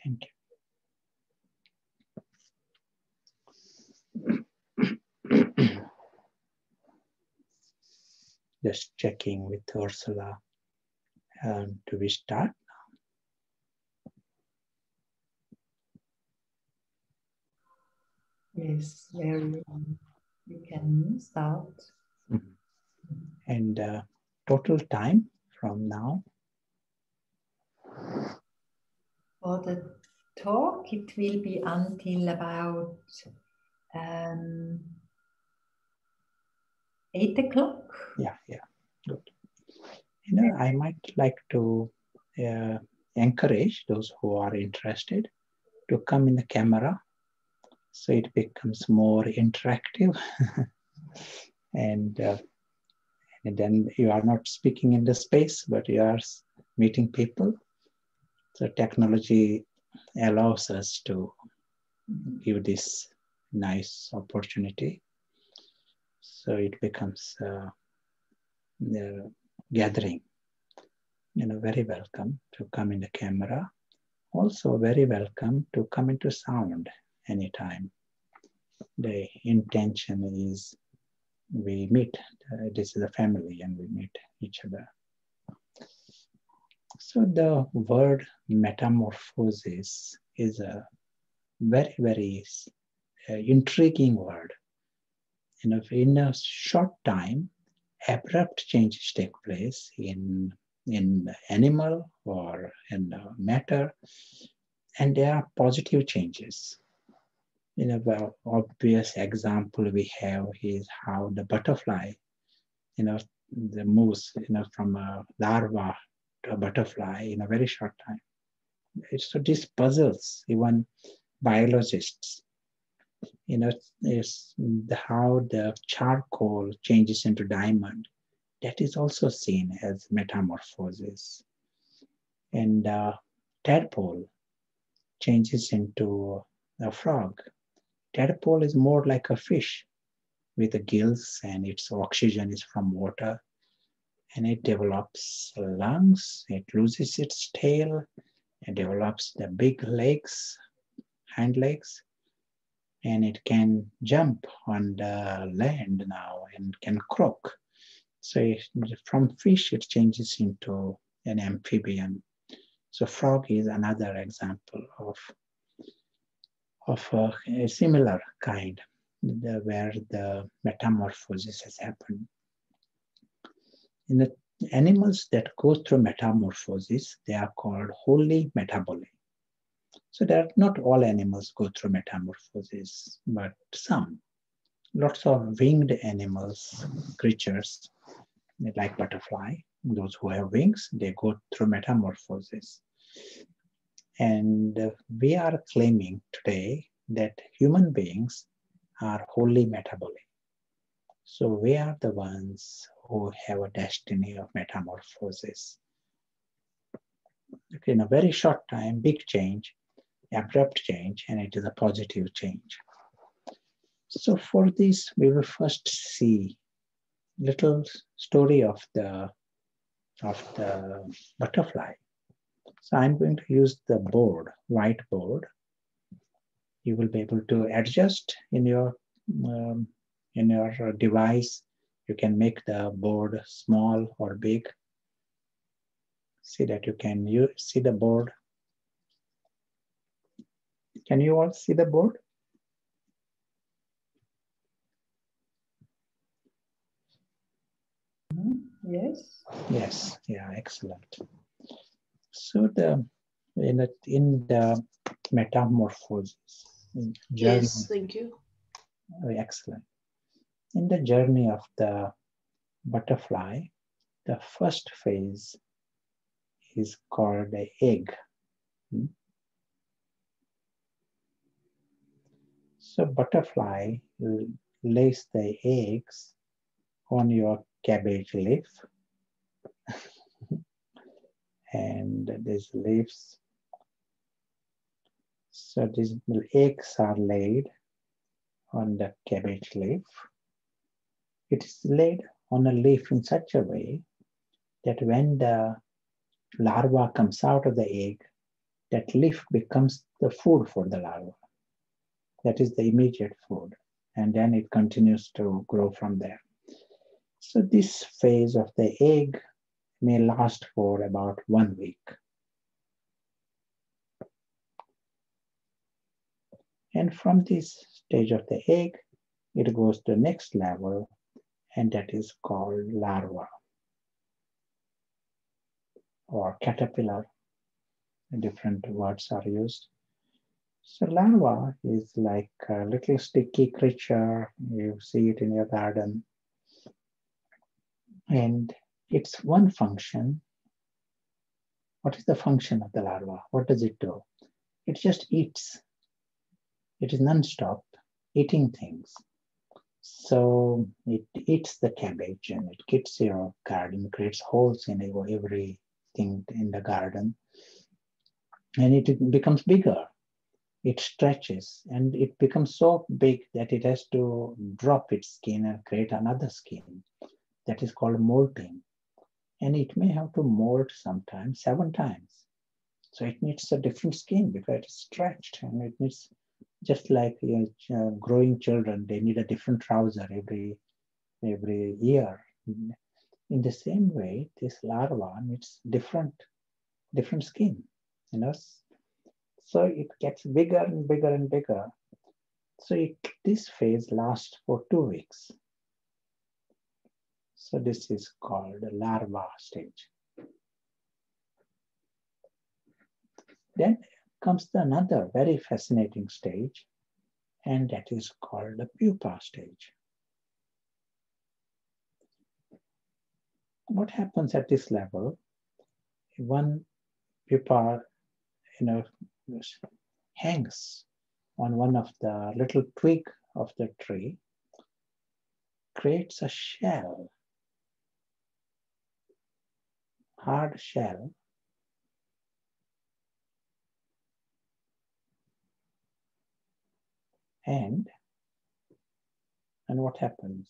Thank you. Just checking with Ursula. Do we start? Yes, you can start. And total time from now? For the talk, it will be until about 8 o'clock. Yeah, good. I might like to encourage those who are interested to come in the camera, so it becomes more interactive. and then you are not speaking in the space, but you are meeting people. So technology allows us to give this nice opportunity. So it becomes the gathering. Very welcome to come in the camera. Also very welcome to come into sound anytime. The intention is we meet. This is a family and we meet each other. So the word metamorphosis is a very, very intriguing word. In a short time, abrupt changes take place in animal or in matter, and there are positive changes. The obvious example we have is how the butterfly, the moves, from a larva to a butterfly in a very short time. So this puzzles even biologists. Is how the charcoal changes into diamond. That is also seen as metamorphosis. And tadpole changes into a frog. Tadpole is more like a fish with the gills, and its oxygen is from water. And it develops lungs, it loses its tail, it develops the big legs, hind legs, and it can jump on the land now and can croak. So from fish, it changes into an amphibian. So frog is another example of a similar kind, where the metamorphosis has happened. In the animals that go through metamorphosis, they are called wholly metabolic. So not all animals go through metamorphosis, but some. Lots of winged animals, creatures, like butterfly, those who have wings, they go through metamorphosis. And we are claiming today that human beings are wholly metabolic. So we are the ones who have a destiny of metamorphosis. In a very short time, big change, abrupt change, and it is a positive change. So for this, we will first see little story of the butterfly. So I'm going to use the whiteboard. You will be able to adjust in your device. You can make the board small or big. See that you can see the board. Can you all see the board? Yes. Yes. Yeah. Excellent. So in the metamorphosis journey. Yes, thank you. Excellent. In the journey of the butterfly, the first phase is called the egg. So butterfly lays the eggs on your cabbage leaf. And these leaves, so these eggs are laid on the cabbage leaf. It is laid on a leaf in such a way that when the larva comes out of the egg, that leaf becomes the food for the larva. That is the immediate food. And then it continues to grow from there. So this phase of the egg may last for about 1 week. And from this stage of the egg, it goes to the next level, and that is called larva or caterpillar. Different words are used. So larva is like a little sticky creature. You see it in your garden. And its one function. What is the function of the larva? What does it do? It just eats. It is non-stop eating things. So it eats the cabbage and it gets your garden, creates holes in everything in the garden. And it becomes bigger. It stretches and it becomes so big that it has to drop its skin and create another skin. That is called molting. And it may have to molt sometimes 7 times. So it needs a different skin because it is stretched, and it needs, just like growing children, they need a different trouser every year. In the same way, this larva needs different skin, you know. So it gets bigger and bigger and bigger. So this phase lasts for 2 weeks. So this is called the larva stage. Then comes another very fascinating stage, and that is called the pupa stage. What happens at this level? One pupa, hangs on one of the little twig of the tree, creates a shell, hard shell, and what happens?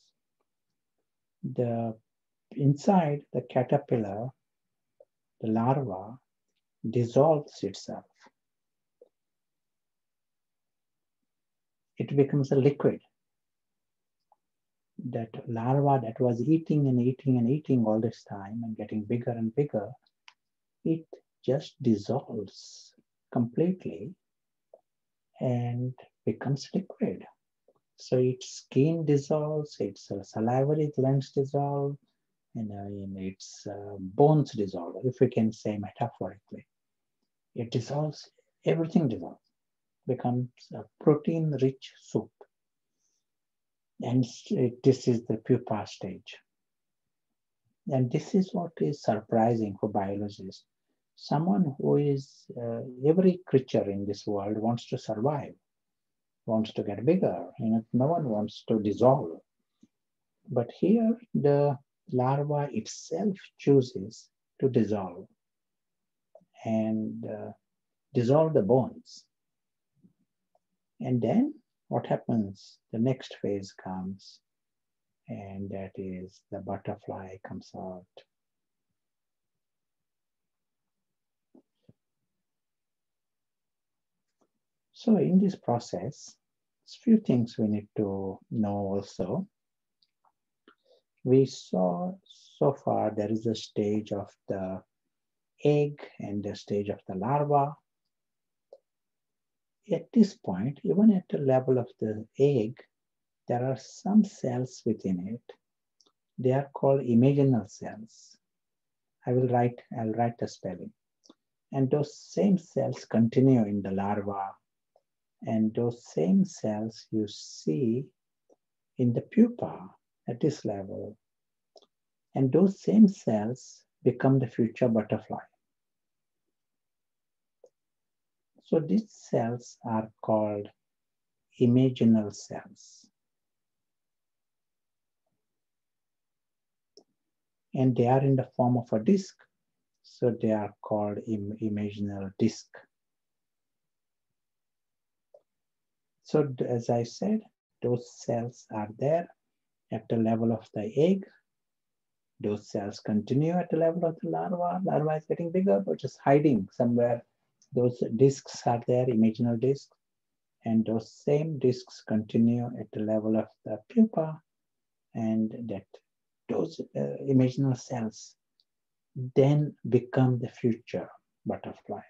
Inside the caterpillar, the larva dissolves itself. It becomes a liquid. That larva that was eating and eating and eating all this time and getting bigger and bigger, it just dissolves completely and becomes liquid. So its skin dissolves, its salivary glands dissolve, and its bones dissolve, if we can say metaphorically. It dissolves, everything dissolves, becomes a protein-rich soup. And this is the pupa stage. And this is what is surprising for biologists. Someone who is, every creature in this world wants to survive, wants to get bigger, no one wants to dissolve. But here the larva itself chooses to dissolve and dissolve the bones. And then what happens? The next phase comes, and that is the butterfly comes out. So in this process, a few things we need to know also. We saw so far there is a stage of the egg and the stage of the larva. At this point, even at the level of the egg, there are some cells within it. They are called imaginal cells. I'll write the spelling. And those same cells continue in the larva. And those same cells you see in the pupa at this level. And those same cells become the future butterfly. So these cells are called imaginal cells. And they are in the form of a disc. So they are called imaginal disc. So as I said, those cells are there at the level of the egg. Those cells continue at the level of the larva. Larva is getting bigger, but just hiding somewhere those discs are there, imaginal discs, and those same discs continue at the level of the pupa, and that those imaginal cells then become the future butterfly.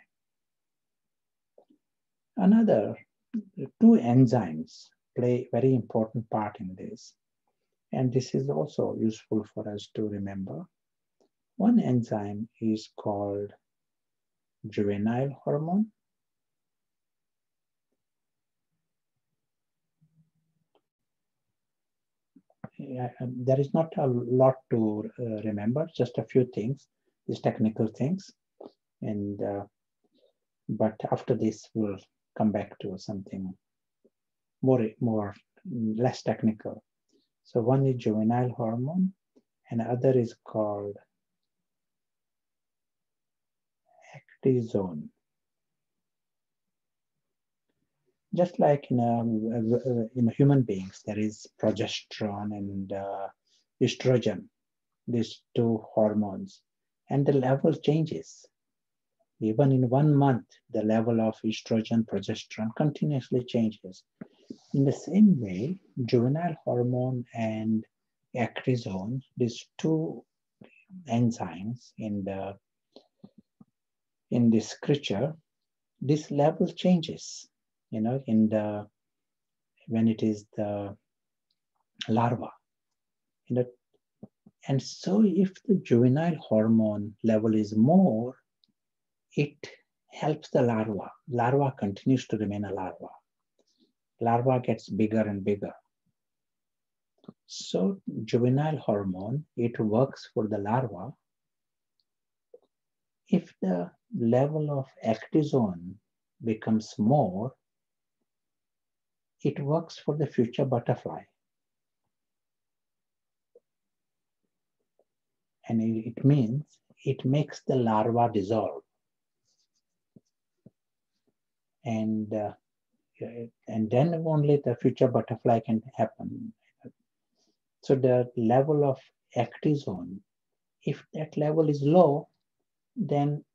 Another two enzymes play a very important part in this, and this is also useful for us to remember. One enzyme is called juvenile hormone. There is not a lot to remember, just a few things, these technical things, and but after this we'll come back to something less technical. So one is juvenile hormone, and the other is called actizone. Just like in human beings, there is progesterone and estrogen, these two hormones, and the level changes. Even in 1 month, the level of estrogen, progesterone continuously changes. In the same way, juvenile hormone and actizone, these two enzymes in this creature, this level changes. When it is the larva, and so if the juvenile hormone level is more, it helps the larva. Larva continues to remain a larva. Larva gets bigger and bigger. So juvenile hormone, it works for the larva. If the level of actizone becomes more, it works for the future butterfly. And it means it makes the larva dissolve. And then only the future butterfly can happen. So the level of actizone, if that level is low, then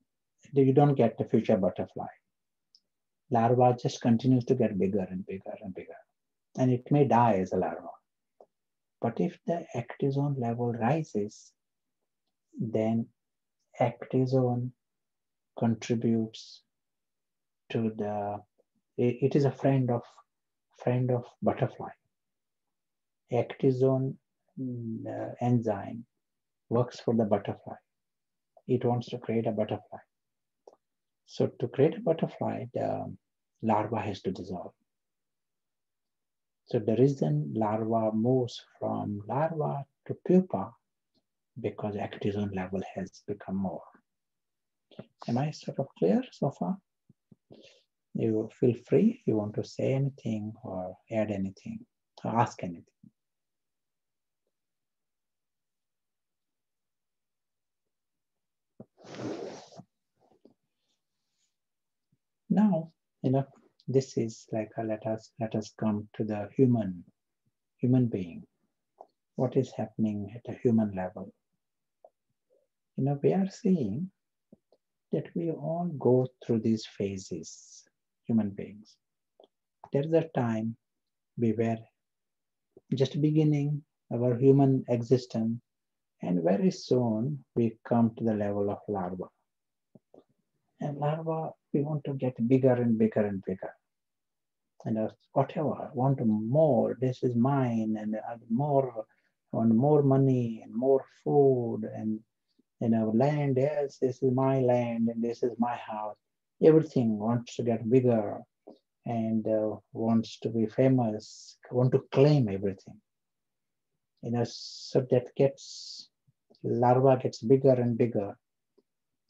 you don't get the future butterfly. Larva just continues to get bigger and bigger and bigger. And it may die as a larva. But if the actizone level rises, then actizone contributes to it is a friend of butterfly. Actizone enzyme works for the butterfly. It wants to create a butterfly. So to create a butterfly, the larva has to dissolve. So the reason larva moves from larva to pupa, because actizone level has become more. Am I sort of clear so far? You feel free, you want to say anything or add anything or ask anything. Now, this is like let us come to the human being. What is happening at a human level? We are seeing that we all go through these phases, human beings. There's a time we were just beginning our human existence, and very soon we come to the level of larva. And larva, we want to get bigger and bigger and bigger. And whatever, I want more, this is mine, and I want more money and more food, and land, yes, this is my land and this is my house. Everything wants to get bigger and wants to be famous, want to claim everything. So that larva gets bigger and bigger.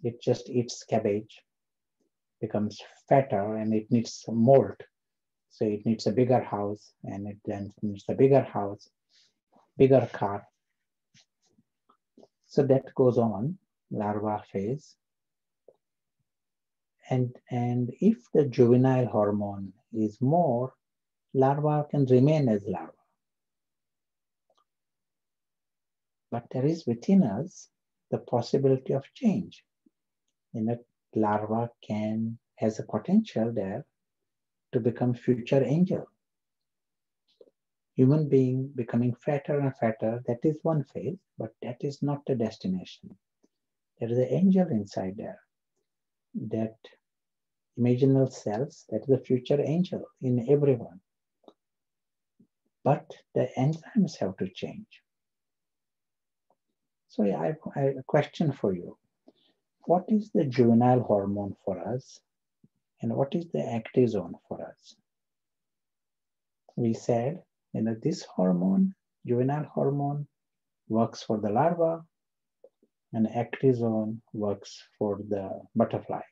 It just eats cabbage, becomes fatter, and it needs molt. So it needs a bigger house, and it then needs a bigger house, bigger car. So that goes on, larva phase. And if the juvenile hormone is more, larva can remain as larva. But there is within us the possibility of change. Larva can has a potential there to become future angel. Human being becoming fatter and fatter, that is one phase, but that is not the destination. There is an angel inside there. That imaginal cells, that is the future angel in everyone. But the enzymes have to change. So I have a question for you. What is the juvenile hormone for us? And what is the active zone for us? We said, this hormone, juvenile hormone, works for the larva, and active zone works for the butterfly.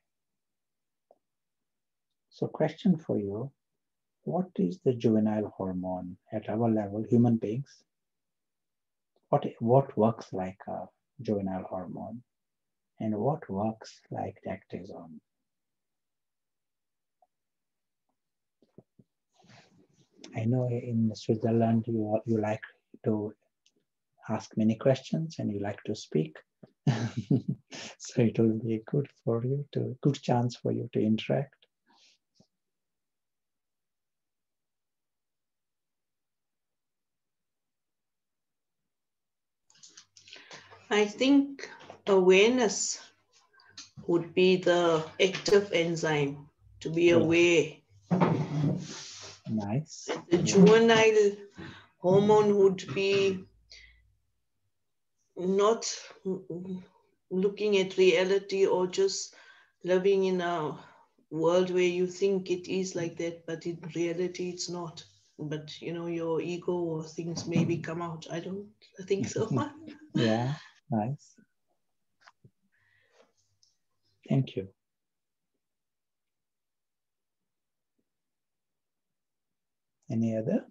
So question for you, what is the juvenile hormone at our level, human beings? What works like a juvenile hormone? And what works like the active zone? I know in Switzerland you like to ask many questions and you like to speak. So it will be good chance for you to interact. I think awareness would be the active enzyme, to be aware. Nice. The juvenile hormone would be not looking at reality or just living in a world where you think it is like that, but in reality it's not. But your ego or things maybe come out. I don't think so. Yeah, nice. Thank you. Any other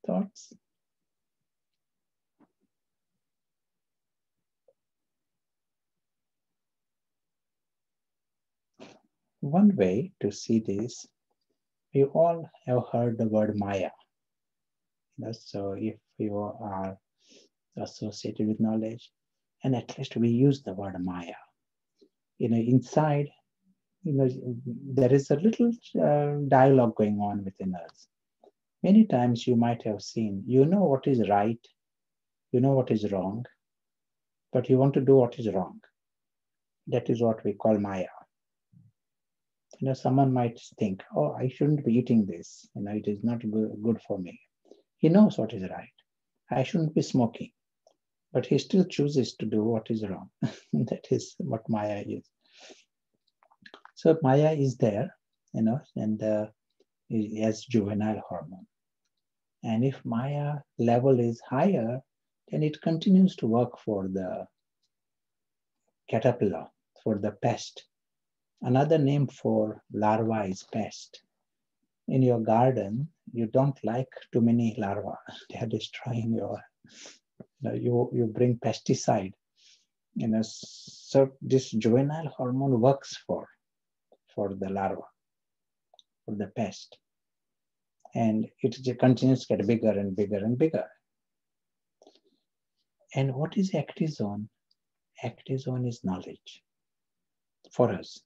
thoughts? One way to see this, we all have heard the word Maya. So if you are associated with knowledge, and at least we use the word Maya. Inside, there is a little dialogue going on within us. Many times you might have seen, what is right, what is wrong, but you want to do what is wrong. That is what we call Maya. Someone might think, oh, I shouldn't be eating this. It is not good for me. He knows what is right. I shouldn't be smoking. But he still chooses to do what is wrong. That is what Maya is. So Maya is there, and as juvenile hormone. And if Maya level is higher, then it continues to work for the caterpillar, for the pest. Another name for larva is pest. In your garden, you don't like too many larvae. They are destroying your, you bring pesticide. So this juvenile hormone works for the larva, for the pest. And it continues to get bigger and bigger and bigger. And what is active zone? Active zone is knowledge for us.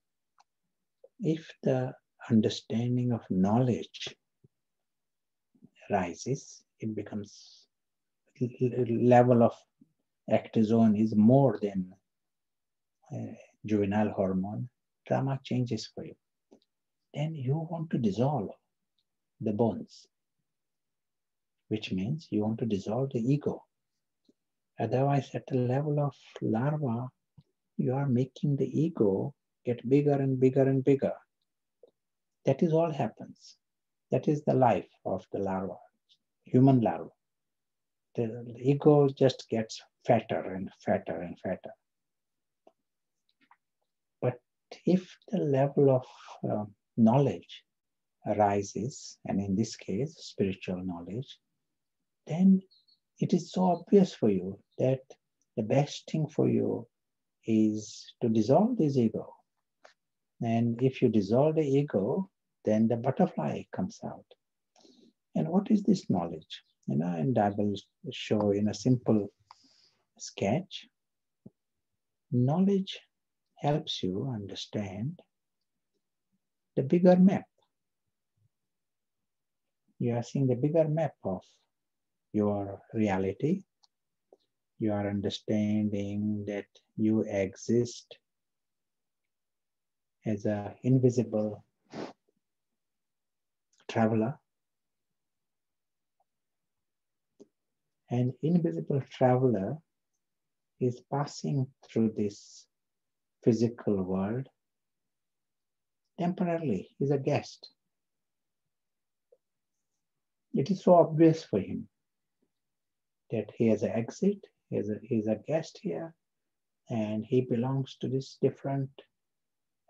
If the understanding of knowledge rises, it becomes level of active zone is more than juvenile hormone, Brahma changes for you. Then you want to dissolve the bones, which means you want to dissolve the ego. Otherwise, at the level of larva, you are making the ego get bigger and bigger and bigger. That is all happens. That is the life of the larva, human larva. The ego just gets fatter and fatter and fatter. But if the level of knowledge arises, and in this case, spiritual knowledge, then it is so obvious for you that the best thing for you is to dissolve this ego. And if you dissolve the ego, then the butterfly comes out. And what is this knowledge? And I will show in a simple sketch. Knowledge helps you understand the bigger map. You are seeing the bigger map of your reality. You are understanding that you exist as an invisible traveler. An invisible traveler is passing through this physical world temporarily. He's a guest. It is so obvious for him that he has an exit, he's a guest here, and he belongs to this different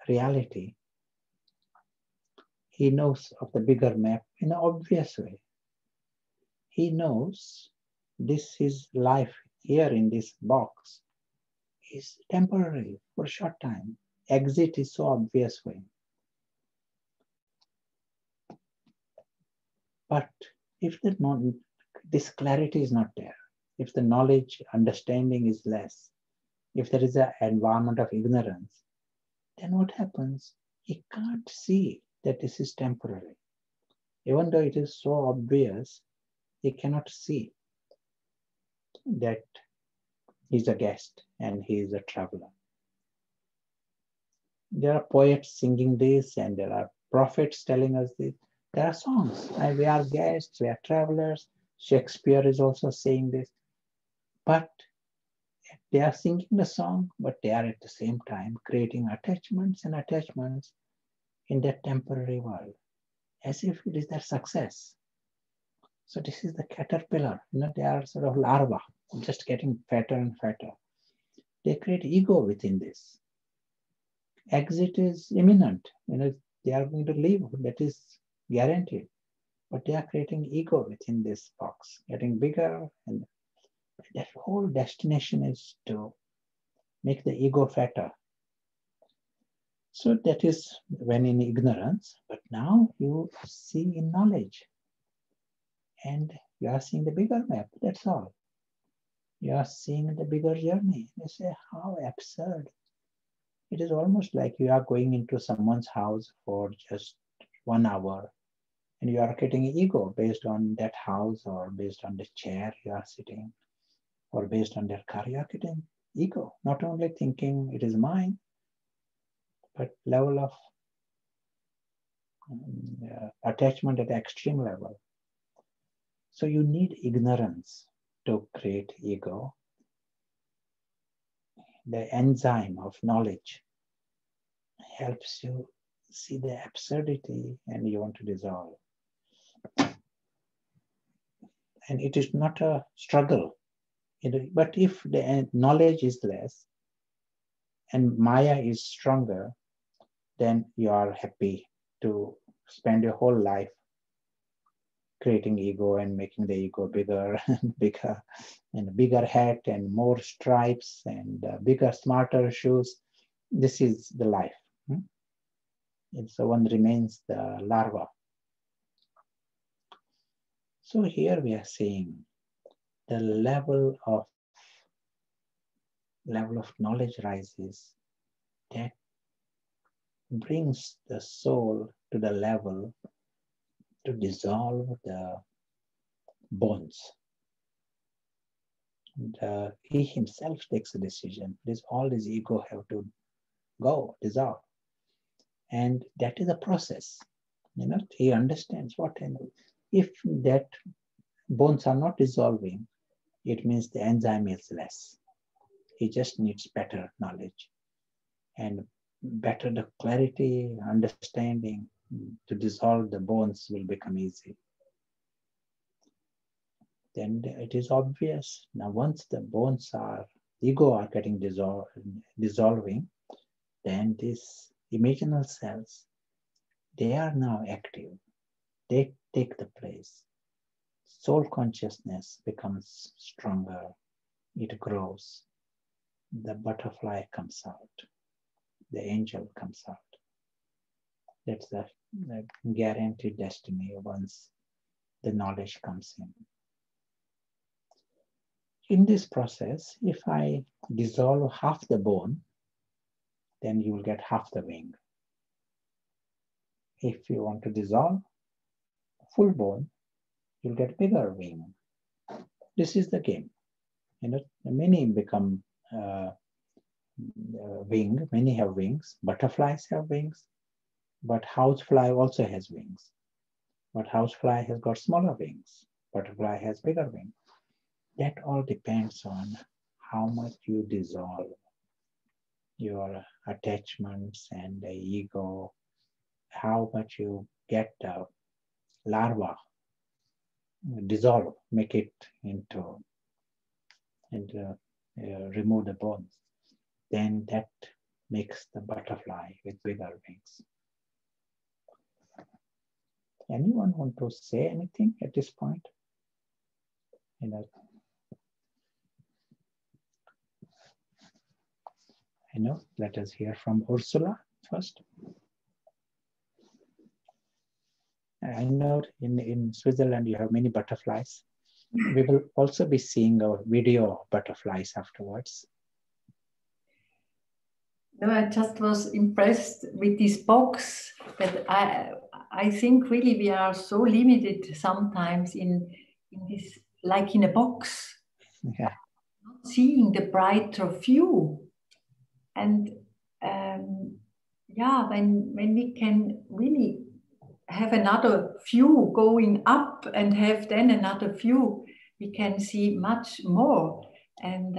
reality. He knows of the bigger map in an obvious way. He knows this his life here in this box is temporary for a short time. Exit is so obvious for him. But if this clarity is not there, if the knowledge, understanding is less, if there is an environment of ignorance, then what happens? He can't see that this is temporary. Even though it is so obvious, he cannot see that he's a guest and he is a traveler. There are poets singing this, and there are prophets telling us this. There are songs. We are guests, we are travelers. Shakespeare is also saying this. But they are singing the song, but they are at the same time creating attachments and attachments in that temporary world, as if it is their success. So this is the caterpillar. They are sort of larva, just getting fatter and fatter. They create ego within this. Exit is imminent. They are going to leave. That is guaranteed. But they are creating ego within this box, getting bigger, and their whole destination is to make the ego fatter. So that is when in ignorance, but now you see in knowledge. And you are seeing the bigger map, that's all. You are seeing the bigger journey. You say, how absurd. It is almost like you are going into someone's house for just 1 hour, and you are getting ego based on that house, or based on the chair you are sitting, or based on their car. You are getting ego, not only thinking it is mine, but level of attachment at the extreme level. So you need ignorance to create ego. The enzyme of knowledge helps you see the absurdity, and you want to dissolve. And it is not a struggle. But if the knowledge is less and Maya is stronger, then you are happy to spend your whole life creating ego and making the ego bigger and bigger, and a bigger hat and more stripes and bigger, smarter shoes. This is the life. And so one remains the larva. So here we are seeing the level of knowledge rises that brings the soul to the level to dissolve the bonds. And he himself takes a decision. All his ego have to go, dissolve. And that is a process. He understands what, if that bonds are not dissolving, it means the enzyme is less. He just needs better knowledge and better the clarity, understanding. To dissolve the bonds will become easy. Then it is obvious. Now once the bonds ego are getting dissolving, then these imaginal cells, they are now active. They take the place. Soul consciousness becomes stronger. It grows. The butterfly comes out. The angel comes out. That's the guaranteed destiny once the knowledge comes in. In this process, if I dissolve half the bone, then you will get half the wing. If you want to dissolve full bone, you'll get bigger wing. This is the game. Many become wing. Many have wings. Butterflies have wings, but housefly also has wings. But housefly has got smaller wings. Butterfly has bigger wings. That all depends on how much you dissolve your attachments and the ego, how much you get the larva, dissolve, make it into, and remove the bones. Then that makes the butterfly with bigger wings. Anyone want to say anything at this point? Let us hear from Ursula first. I know in Switzerland you have many butterflies. We will also be seeing a video of butterflies afterwards. No, I just was impressed with this box, but I think really we are so limited sometimes in this, like in a box. Yeah. Not seeing the brighter view. And yeah, when we can really have another view going up and have then another view, we can see much more. And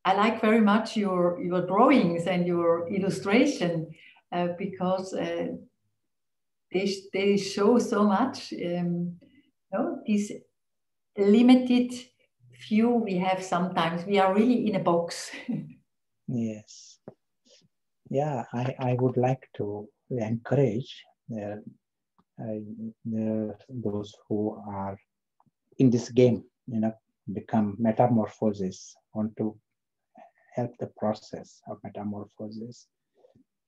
I like very much your drawings and your illustration because they show so much. This limited view we have sometimes. We are really in a box. Yes. Yeah, I would like to encourage those who are in this game, become metamorphosis, want to help the process of metamorphosis.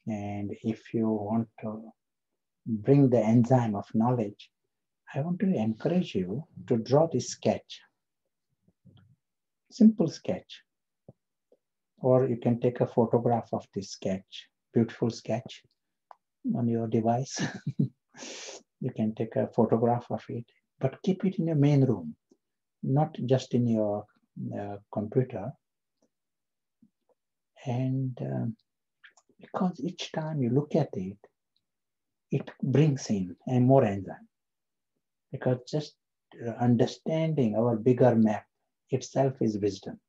And if you want to bring the enzyme of knowledge, I want to encourage you to draw this sketch, simple sketch. Or you can take a photograph of this sketch, beautiful sketch on your device. You can take a photograph of it, but keep it in your main room, not just in your computer. And because each time you look at it, it brings in more enzyme. Because just understanding our bigger map itself is wisdom.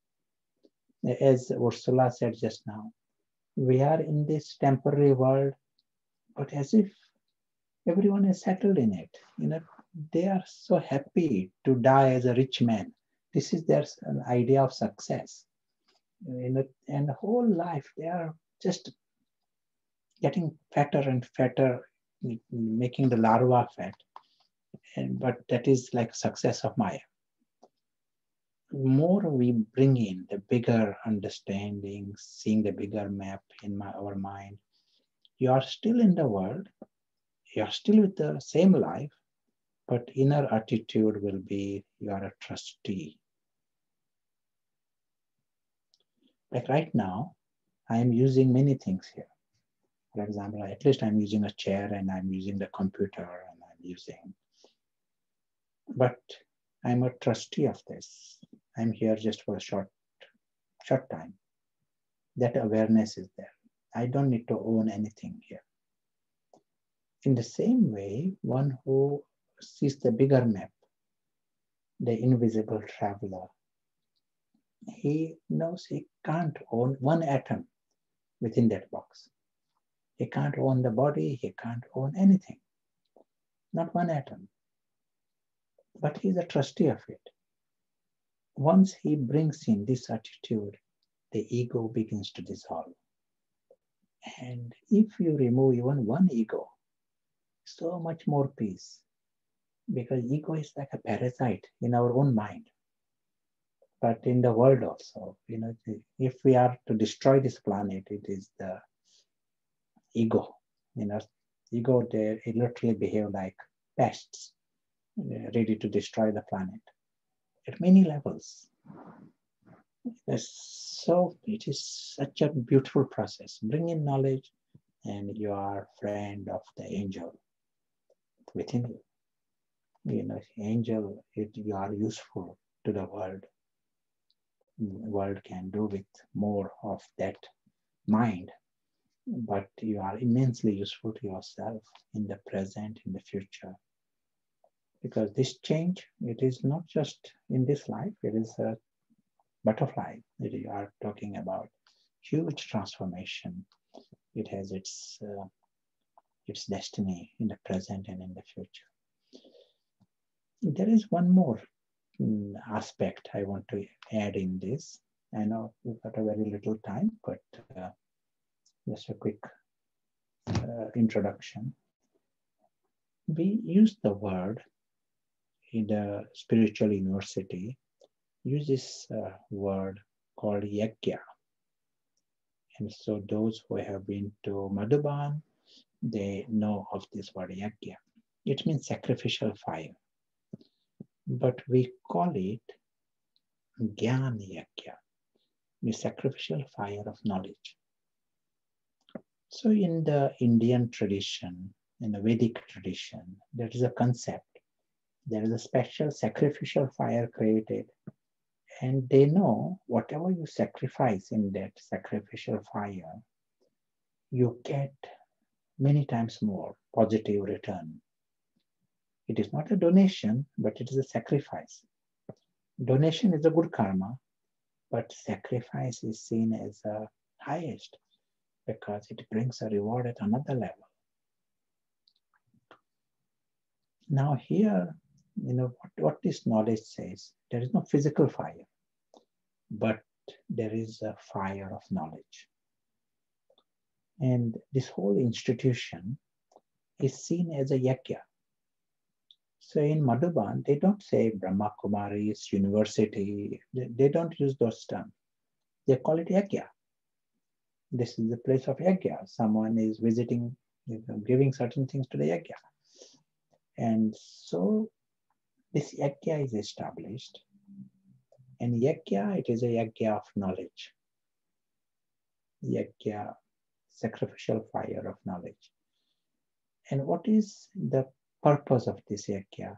As Ursula said just now, we are in this temporary world, but as if everyone is settled in it. They are so happy to die as a rich man. This is their idea of success. And the whole life, they are just getting fatter and fatter, making the larva fat. But that is like success of Maya. More we bring in the bigger understanding, seeing the bigger map in our mind, you are still in the world, you are still with the same life, but inner attitude will be you are a trustee. Like right now, I am using many things here. For example, at least I'm using a chair and I'm using the computer and I'm using, but I'm a trustee of this. I'm here just for a short time. That awareness is there. I don't need to own anything here. In the same way, one who sees the bigger map, the invisible traveler, he knows he can't own one atom within that box. He can't own the body, he can't own anything. Not one atom. But he's a trustee of it. Once he brings in this attitude, the ego begins to dissolve. And if you remove even one ego, so much more peace. Because ego is like a parasite in our own mind. But in the world also, if we are to destroy this planet, it is the ego. Ego, they literally behave like pests, ready to destroy the planet at many levels. So it is such a beautiful process. Bring in knowledge and you are friend of the angel. within you. You know, angel, you are useful to the world. The world can do with more of that mind, but you are immensely useful to yourself in the present, in the future. Because this change, it is not just in this life, it is a butterfly that you are talking about. Huge transformation. It has its destiny in the present and in the future. There is one more aspect I want to add in this. I know we've got a very little time, but just a quick introduction. We use the word in the spiritual university, use this word called yajna. And so those who have been to Madhuban, they know of this word yajna. It means sacrificial fire. But we call it Gyan Yajna, the sacrificial fire of knowledge. So in the Indian tradition, in the Vedic tradition, there is a concept. There is a special sacrificial fire created. And they know whatever you sacrifice in that sacrificial fire, you get many times more positive return. It is not a donation, but it is a sacrifice. Donation is a good karma, but sacrifice is seen as the highest because it brings a reward at another level. Now here, you know, what this knowledge says, there is no physical fire, but there is a fire of knowledge. And this whole institution is seen as a yajna. So in Madhuban, they don't say Brahma Kumaris, university. They don't use those terms. They call it yajna. This is the place of yajna. Someone is visiting, giving certain things to the yajna. And so this yajna is established. And yajna, it is a yajna of knowledge. Yajna, sacrificial fire of knowledge. And what is the purpose of this yajna?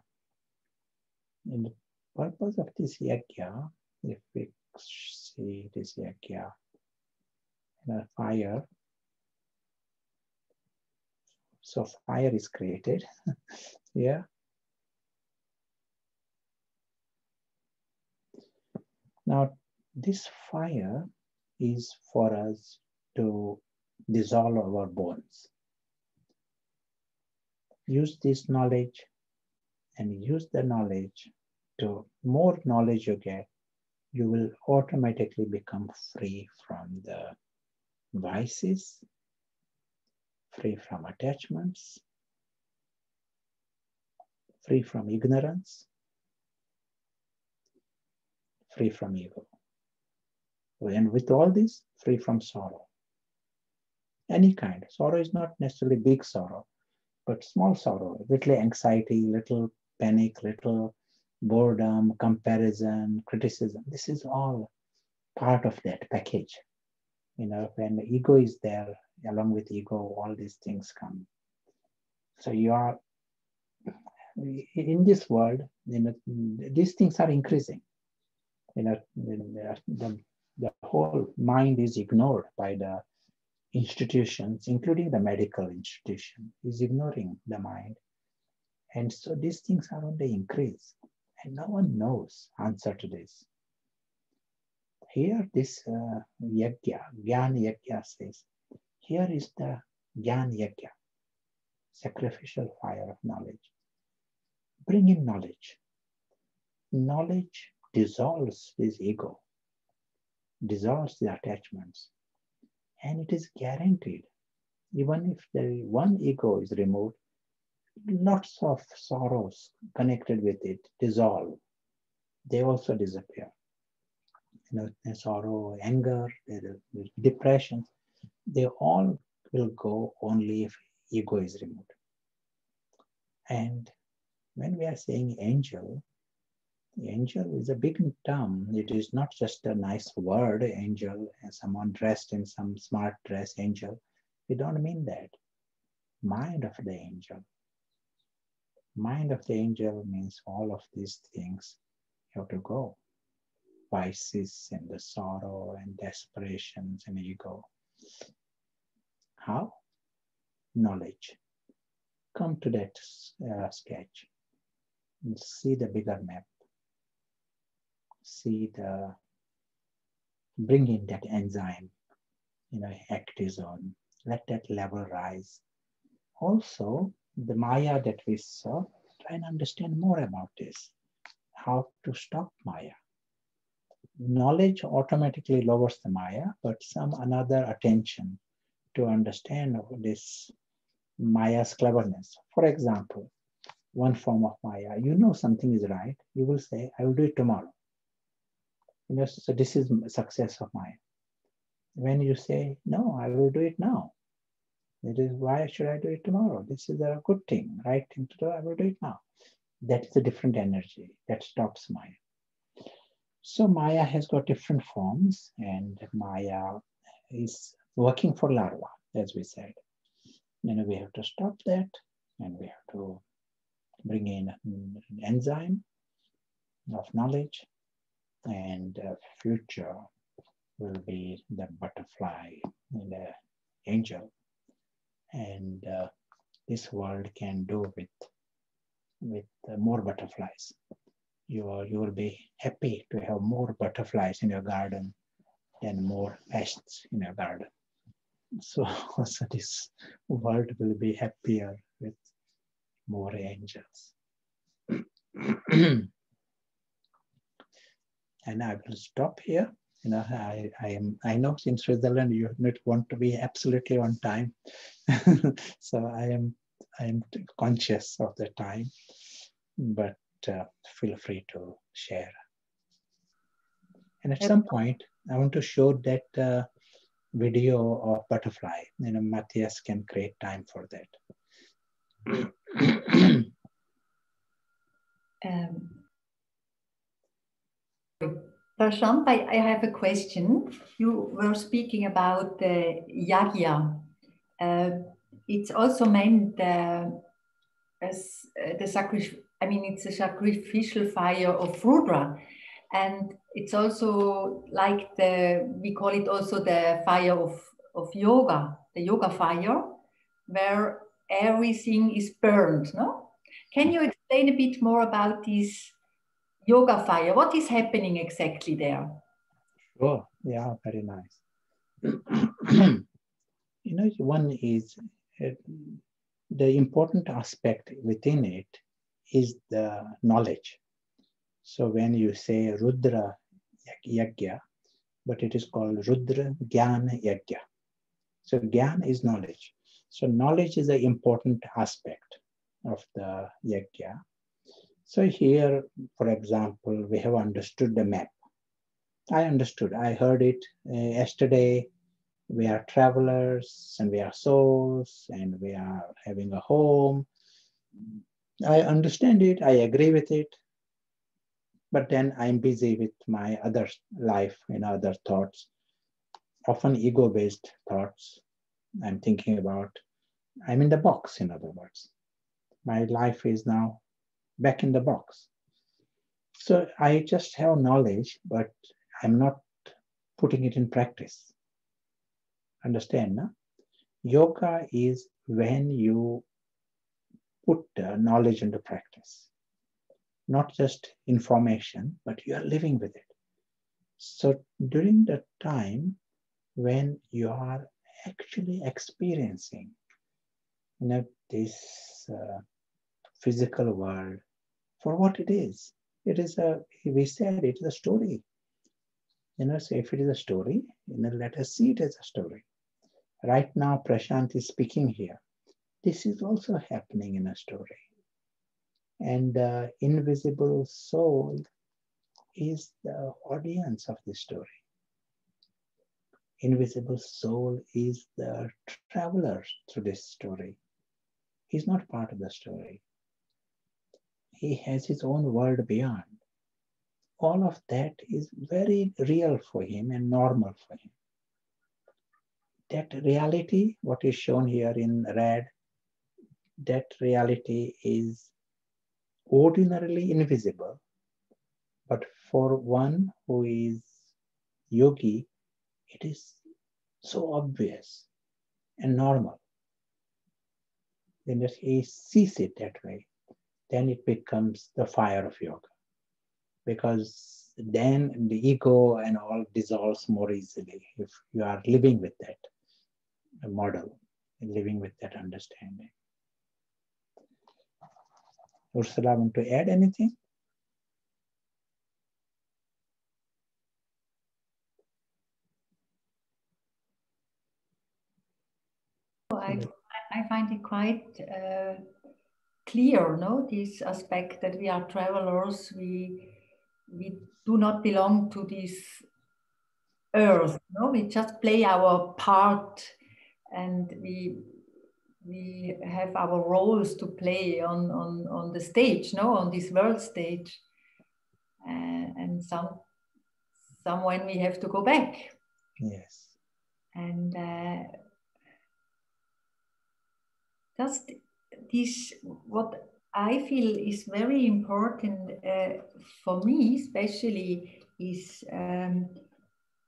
And the purpose of this yajna, if we see this yajna, fire. So fire is created. Yeah. Now, this fire is for us to dissolve our bones. Use this knowledge and use the knowledge to more knowledge you get, you will automatically become free from the vices, free from attachments, free from ignorance, free from ego. And with all this, free from sorrow. Any kind. Sorrow is not necessarily big sorrow, but small sorrow, little anxiety, little panic, little boredom, comparison, criticism. This is all part of that package. You know, when the ego is there, along with ego, all these things come. So you are, in this world, you know, these things are increasing. You know, the whole mind is ignored by the institutions, including the medical institution, is ignoring the mind. And so these things are on the increase. And no one knows answer to this. Here, this yajna, Gyan Yajna says, here is the Gyan Yajna, sacrificial fire of knowledge. Bring in knowledge. Knowledge dissolves this ego, dissolves the attachments, and it is guaranteed. Even if the one ego is removed, lots of sorrows connected with it dissolve. They also disappear. You know, sorrow, anger, depression, they all will go only if ego is removed. And when we are saying angel, angel is a big term. It is not just a nice word, angel, and someone dressed in some smart dress, angel. We don't mean that. Mind of the angel. Mind of the angel means all of these things have to go. Vices and the sorrow and desperations and ego. How? Knowledge. Come to that sketch and see the bigger map. Bring in that enzyme, actizone. Let that level rise. Also, the Maya that we saw, try and understand more about this. How to stop Maya. Knowledge automatically lowers the Maya, but some another attention to understand this Maya's cleverness. For example, one form of Maya, something is right, you will say, I will do it tomorrow. So this is success of Maya. When you say, no, I will do it now. It is, why should I do it tomorrow? This is a good thing, right thing to do, I will do it now. That's a different energy that stops Maya. So Maya has got different forms, and Maya is working for Larva, as we said. We have to stop that, and we have to bring in an enzyme of knowledge, and future will be the butterfly and the angel. And this world can do with more butterflies. You will be happy to have more butterflies in your garden than more pests in your garden. So this world will be happier with more angels. And I will stop here. I know in Switzerland you not want to be absolutely on time. So I am conscious of the time, but feel free to share. And at some point, I want to show that video of butterfly. Matthias can create time for that. Prashant, I have a question. You were speaking about the yagya. It's also meant as the sacrifice. I mean, it's a sacrificial fire of Rudra, and it's also like we call it also the fire of yoga, the yoga fire, where everything is burned. No, can you explain a bit more about this yoga fire? What is happening exactly there? Sure. Yeah, very nice. One is the important aspect within it is the knowledge. So when you say Rudra Yagya, but it is called Rudra Jnana Yagya. So Jnana is knowledge. So knowledge is an important aspect of the Yagya. So here, for example, we have understood the map. I understood. I heard it yesterday. We are travelers and we are souls and we are having a home. I understand it. I agree with it. But then I'm busy with my other life and other thoughts, often ego-based thoughts. I'm thinking about, I'm in the box, in other words. My life is now back in the box. So I just have knowledge, but I'm not putting it in practice. Understand, no? Yoga is when you put knowledge into practice. Not just information, but you are living with it. So during the time when you are actually experiencing this physical world for what it is. We said it is a story. So if it is a story, let us see it as a story. Right now, Prashant is speaking here. This is also happening in a story. And the invisible soul is the audience of the story. Invisible soul is the traveler through this story. He's not part of the story. He has his own world beyond. All of that is very real for him and normal for him. That reality, what is shown here in red, that reality is ordinarily invisible, but for one who is yogi, it is so obvious and normal. Then if he sees it that way, then it becomes the fire of yoga. Because then the ego and all dissolves more easily if you are living with that model and living with that understanding. Ursula, want to add anything? I find it quite clear, no? This aspect that we are travelers, we do not belong to this earth, no? We just play our part, and we have our roles to play on the stage, no? On this world stage, and when we have to go back. Yes. And just this, what I feel is very important for me, especially, is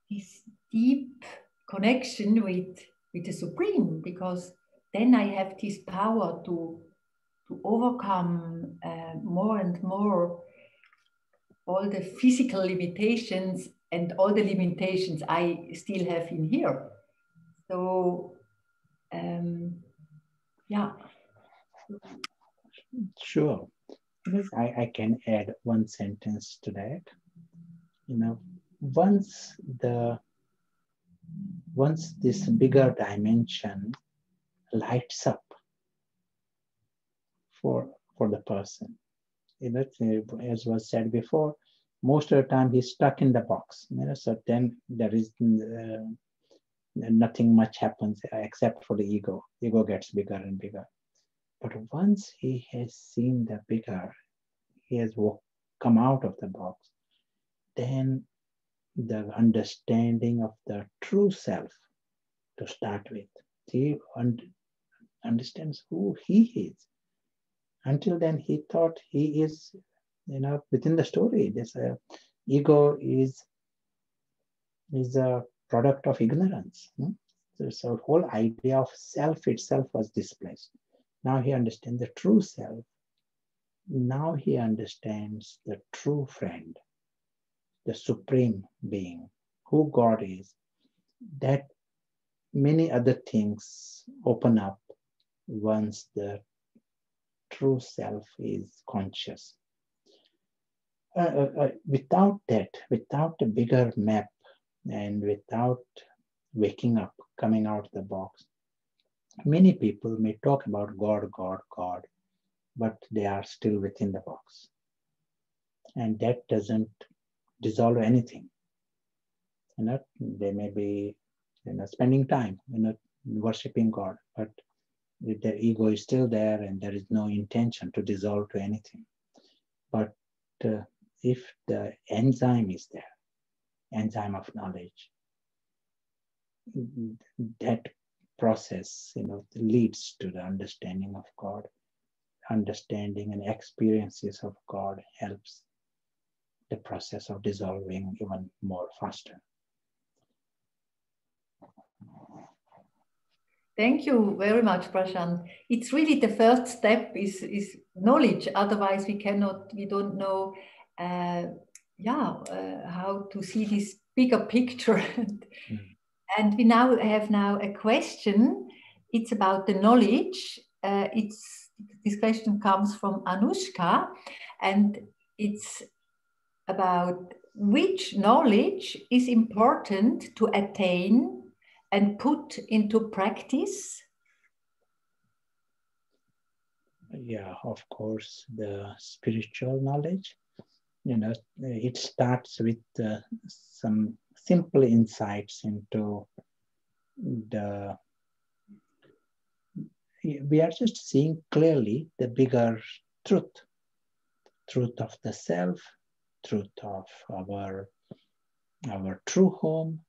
this deep connection with the Supreme, because then I have this power to overcome more and more all the physical limitations and all the limitations I still have in here. So, yeah. Sure. I can add one sentence to that. Once this bigger dimension lights up for the person, as was said before, most of the time he's stuck in the box. So then there is nothing much happens except for the ego. The ego gets bigger and bigger. But once he has seen the bigger, he has come out of the box, then the understanding of the true self to start with. He understands who he is. Until then, he thought he is, within the story. This ego is a product of ignorance. So the whole idea of self itself was displaced. Now he understands the true self. Now he understands the true friend, the supreme being, who God is. That many other things open up once the true self is conscious. Without that, without a bigger map, and without waking up, coming out of the box, many people may talk about God, God, God, but they are still within the box. And that doesn't dissolve anything. They may be spending time worshipping God, but their ego is still there and there is no intention to dissolve to anything. But if the enzyme is there, enzyme of knowledge, that process leads to the understanding of God. Understanding and experiences of God helps the process of dissolving even more faster. Thank you very much, Prashant. It's really the first step is knowledge. Otherwise, we don't know, how to see this bigger picture. And we have a question. It's about the knowledge. This question comes from Anushka, and it's about which knowledge is important to attain and put into practice? Yeah, of course, the spiritual knowledge. It starts with some simple insights into we are just seeing clearly the bigger truth of the self, truth of our true home.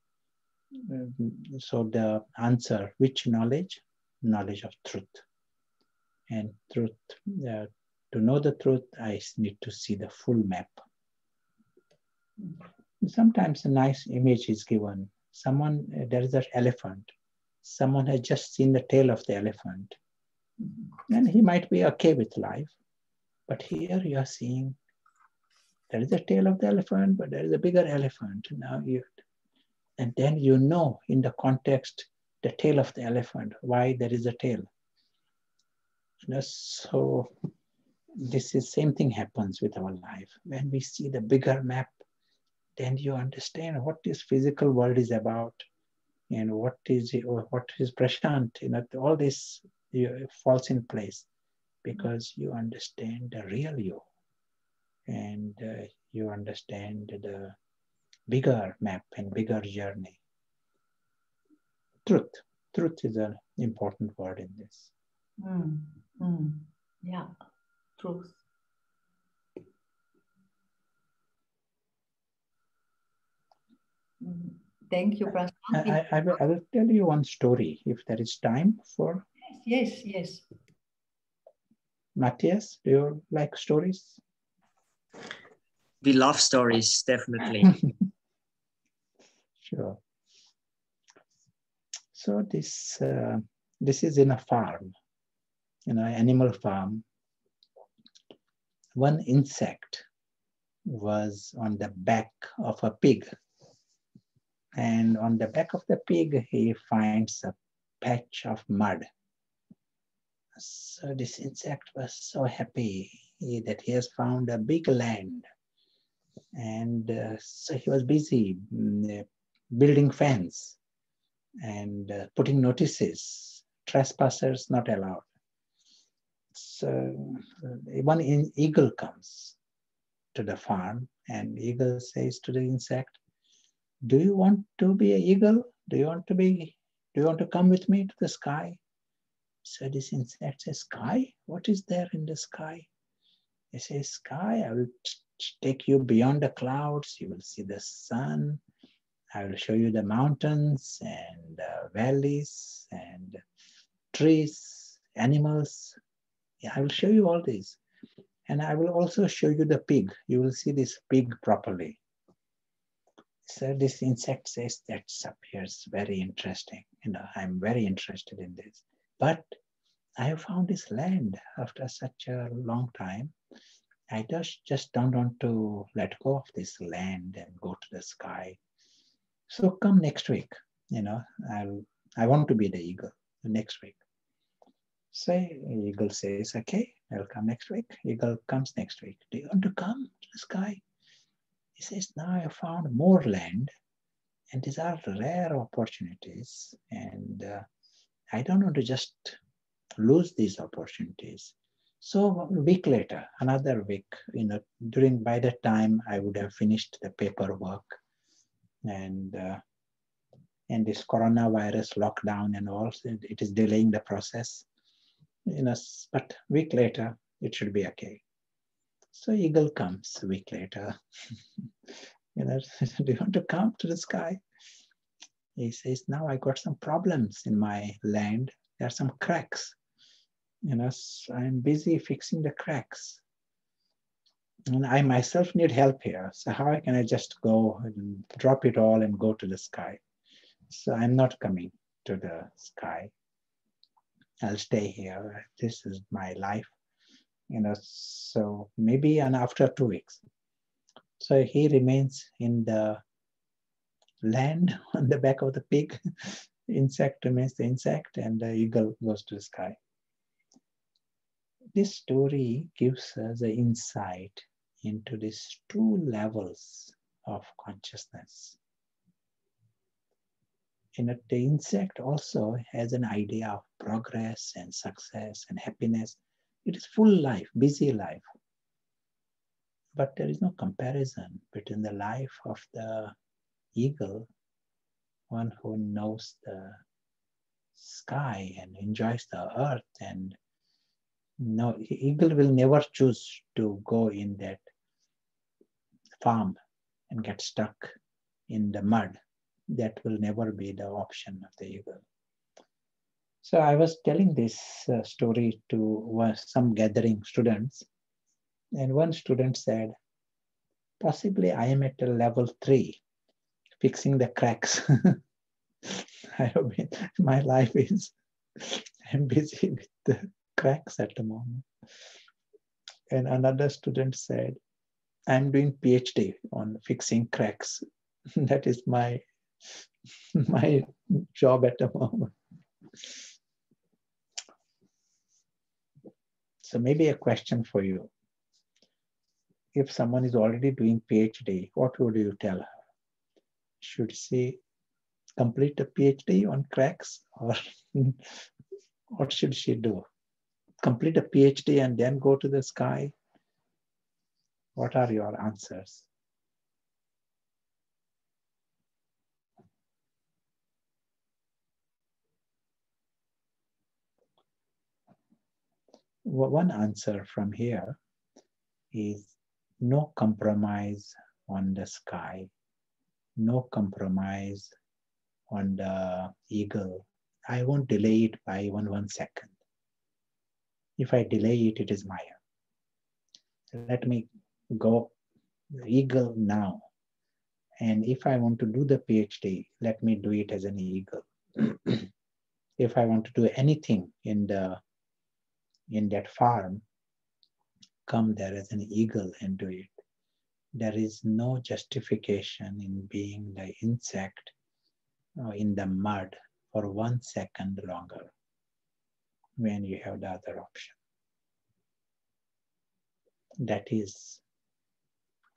So the answer, which knowledge? Knowledge of truth. And truth To know the truth, I need to see the full map. Sometimes a nice image is given. There is an elephant. Someone has just seen the tail of the elephant. And he might be okay with life. But here you are seeing there is a tail of the elephant, but there is a bigger elephant. And then you know in the context, the tail of the elephant, why there is a tail. So this is same thing happens with our life. When we see the bigger map, then you understand what this physical world is about and what is Prashant. All this falls in place because you understand the real you and you understand the bigger map and bigger journey. Truth. Truth is an important word in this. Yeah, truth. Thank you, Prashant. I will tell you one story if there is time for. Yes. Matthias, do you like stories? We love stories, definitely. Sure. So this is in a farm, animal farm. One insect was on the back of a pig. And on the back of the pig, he finds a patch of mud. So this insect was so happy that he has found a big land. And so he was busy building fence and putting notices, trespassers not allowed. So one eagle comes to the farm and eagle says to the insect, do you want to be an eagle? Do you want to come with me to the sky? So this insect says, sky? What is there in the sky? He says, sky, I will take you beyond the clouds. You will see the sun. I will show you the mountains and valleys and trees, animals. Yeah, I will show you all this. And I will also show you the pig. You will see this pig properly. So this insect says, that appears very interesting. I'm very interested in this. But I have found this land after such a long time. I just don't want to let go of this land and go to the sky. So come next week. I want to be the eagle next week. So eagle says, okay, I'll come next week. Eagle comes next week. Do you want to come to the sky? He says, now I found more land and these are rare opportunities. And I don't want to just lose these opportunities. So a week later, another week, by that time I would have finished the paperwork and this coronavirus lockdown and all, it is delaying the process. But a week later, it should be okay. So eagle comes a week later. Do you want to come to the sky? He says, now I got some problems in my land. There are some cracks. I'm busy fixing the cracks. And I myself need help here. So how can I just go and drop it all and go to the sky? So I'm not coming to the sky. I'll stay here. This is my life. So maybe after 2 weeks. So he remains in the land on the back of the pig. Insect remains the insect and the eagle goes to the sky. This story gives us an insight into these two levels of consciousness. The insect also has an idea of progress and success and happiness. It is full life, busy life. But there is no comparison between the life of the eagle, one who knows the sky and enjoys the earth. And no, eagle will never choose to go in that farm and get stuck in the mud. That will never be the option of the eagle. So I was telling this story to some gathering students, And one student said, possibly I am at a level 3, fixing the cracks. My life is, I'm busy with the cracks at the moment. And another student said, I'm doing PhD on fixing cracks. That is my job at the moment. So maybe a question for you. If someone is already doing PhD, what would you tell her? Should she complete a PhD on cracks, or what should she do? Complete a PhD and then go to the sky? What are your answers? One answer from here is no compromise on the sky, no compromise on the eagle. I won't delay it by one second. If I delay it, it is Maya. Let me go eagle now. And if I want to do the PhD, let me do it as an eagle. If I want to do anything in that farm, come there as an eagle and do it. There is no justification in being the insect in the mud for 1 second longer when you have the other option. That is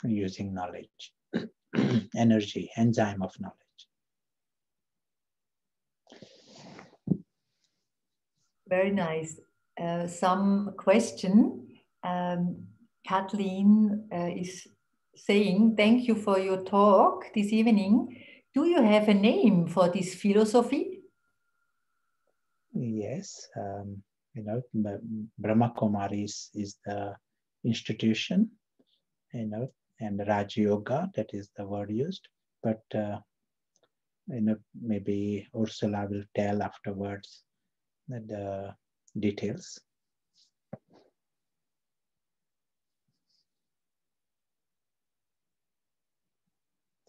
using knowledge, energy, enzyme of knowledge. Very nice. Some question. Kathleen is saying, thank you for your talk this evening. Do you have a name for this philosophy? Yes, Brahma Kumaris is the institution, and Raj Yoga, that is the word used. But maybe Ursula will tell afterwards the details.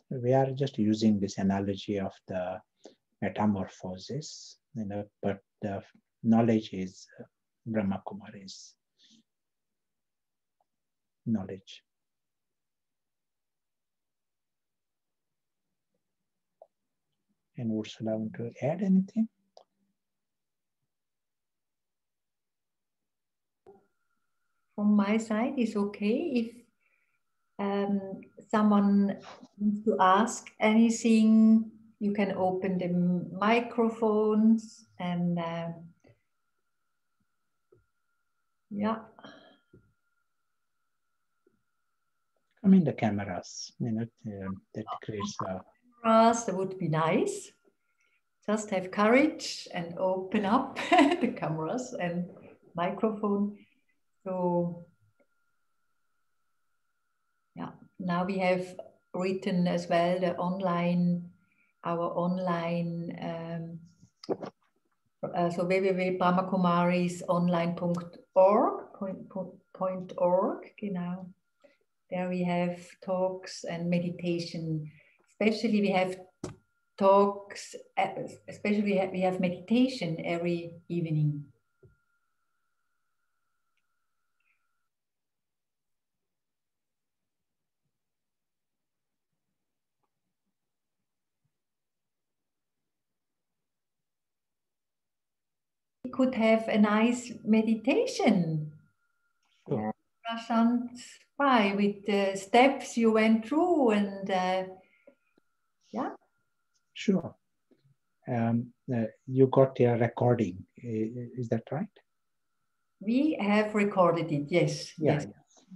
We are just using this analogy of the metamorphosis, but the knowledge is Brahma Kumaris knowledge. And Ursula, want to add anything? From my side is okay. If someone wants to ask anything, you can open the microphones and yeah. Come in the cameras, that creates a... That would be nice. Just have courage and open up the cameras and microphone. So yeah, now we have written as well the our online, so www.brahmakumarisonline.org, genau. There we have talks and meditation. Especially we have talks, especially we have meditation every evening. We could have a nice meditation. Sure. Prashant, why? With the steps you went through and yeah. Sure. You got a recording, is that right? We have recorded it, yes. Yeah, yes. Yeah.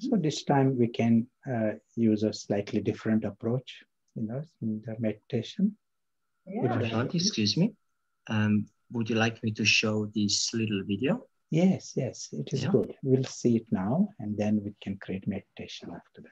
So this time we can use a slightly different approach, in the meditation. Yeah. Excuse me. Would you like me to show this little video? Yes, it is good. We'll see it now, and then we can create meditation after that.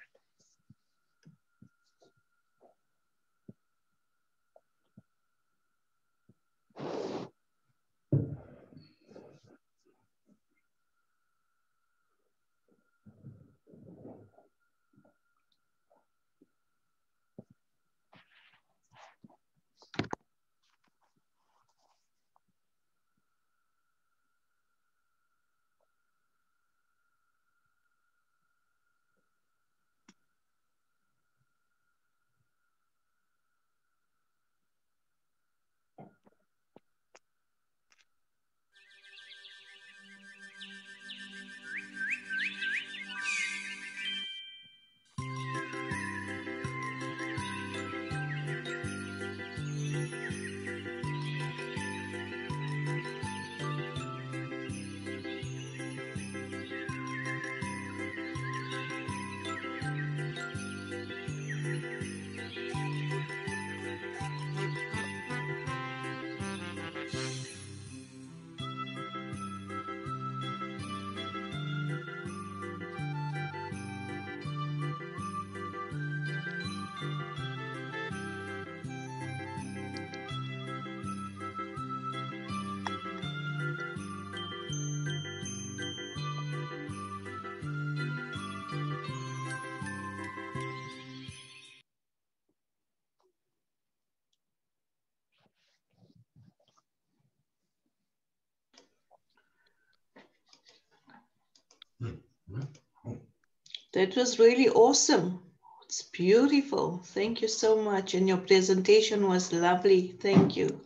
That was really awesome. It's beautiful. Thank you so much. And your presentation was lovely. Thank you.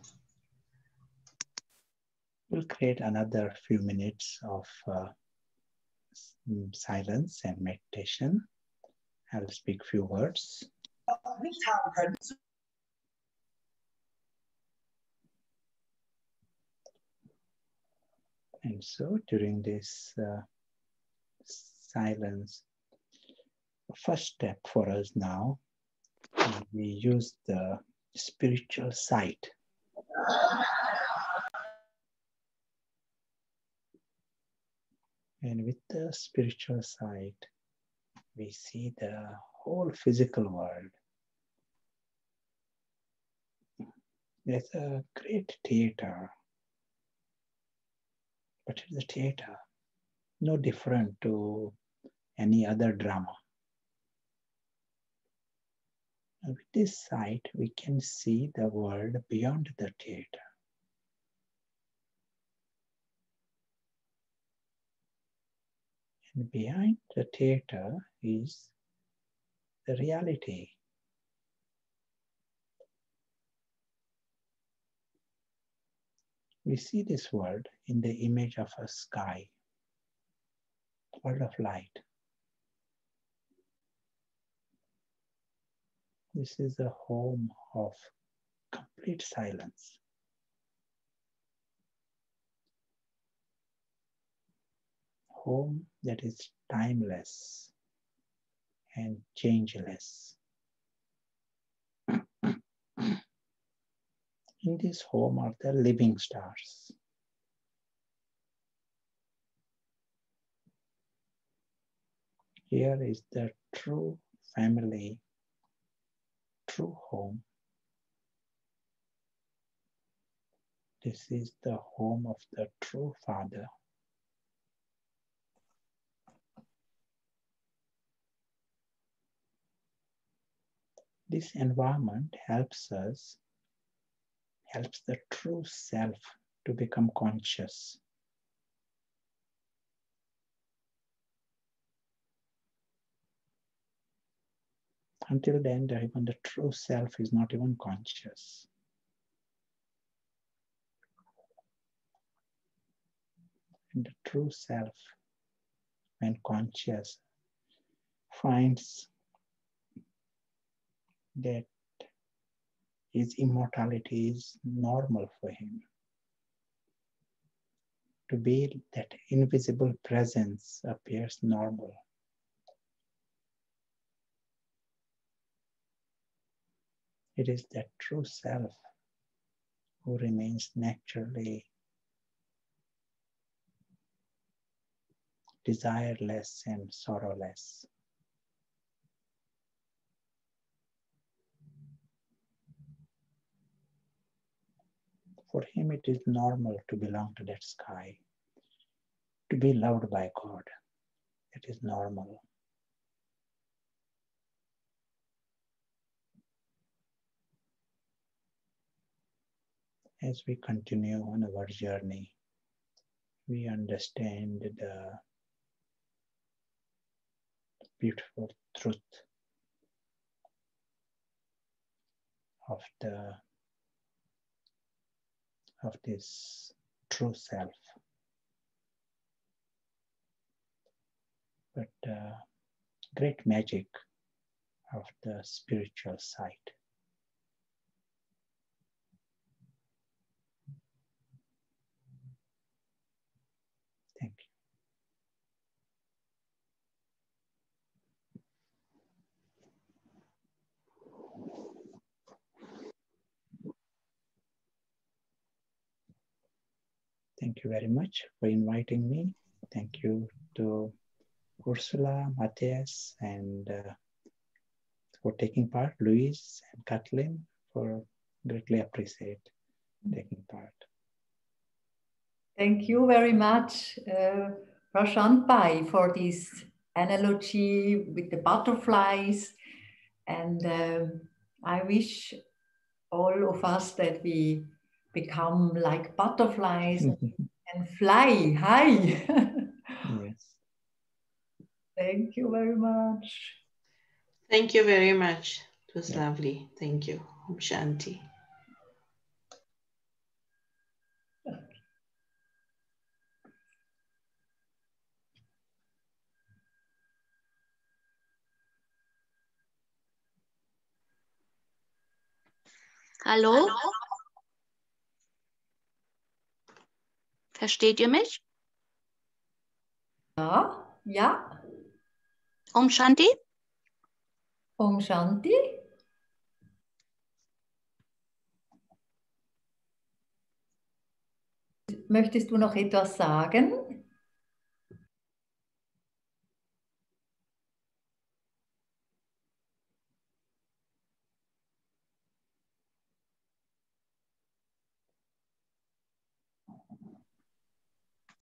We'll create another few minutes of silence and meditation. I'll speak few words. And so during this silence, the first step for us now, we use the spiritual sight. And with the spiritual sight, we see the whole physical world. There's a great theater, but it's a theater, no different to any other drama. And with this sight, we can see the world beyond the theater. And behind the theater is the reality. We see this world in the image of a sky, world of light. This is a home of complete silence. Home that is timeless and changeless. In this home are the living stars. Here is the true family, true home. This is the home of the true Father. This environment helps the true self to become conscious. Until then, even the true self is not even conscious. And the true self, when conscious, finds that his immortality is normal for him. To be that invisible presence appears normal. It is that true self who remains naturally desireless and sorrowless. For him, it is normal to belong to that sky, to be loved by God. It is normal. As we continue on our journey, we understand the beautiful truth of this true self. But great magic of the spiritual sight. Thank you. Thank you very much for inviting me. Thank you to Ursula, Matthias, and for taking part, Louise and Kathleen, for greatly appreciate taking part. Thank you very much, Prashant Pai, for this analogy with the butterflies. And I wish all of us that we become like butterflies and fly high. Yes. Thank you very much. Thank you very much. It was lovely. Thank you. Om Shanti. Hallo? Versteht ihr mich? Ja, ja. Om Shanti? Om Shanti. Möchtest du noch etwas sagen?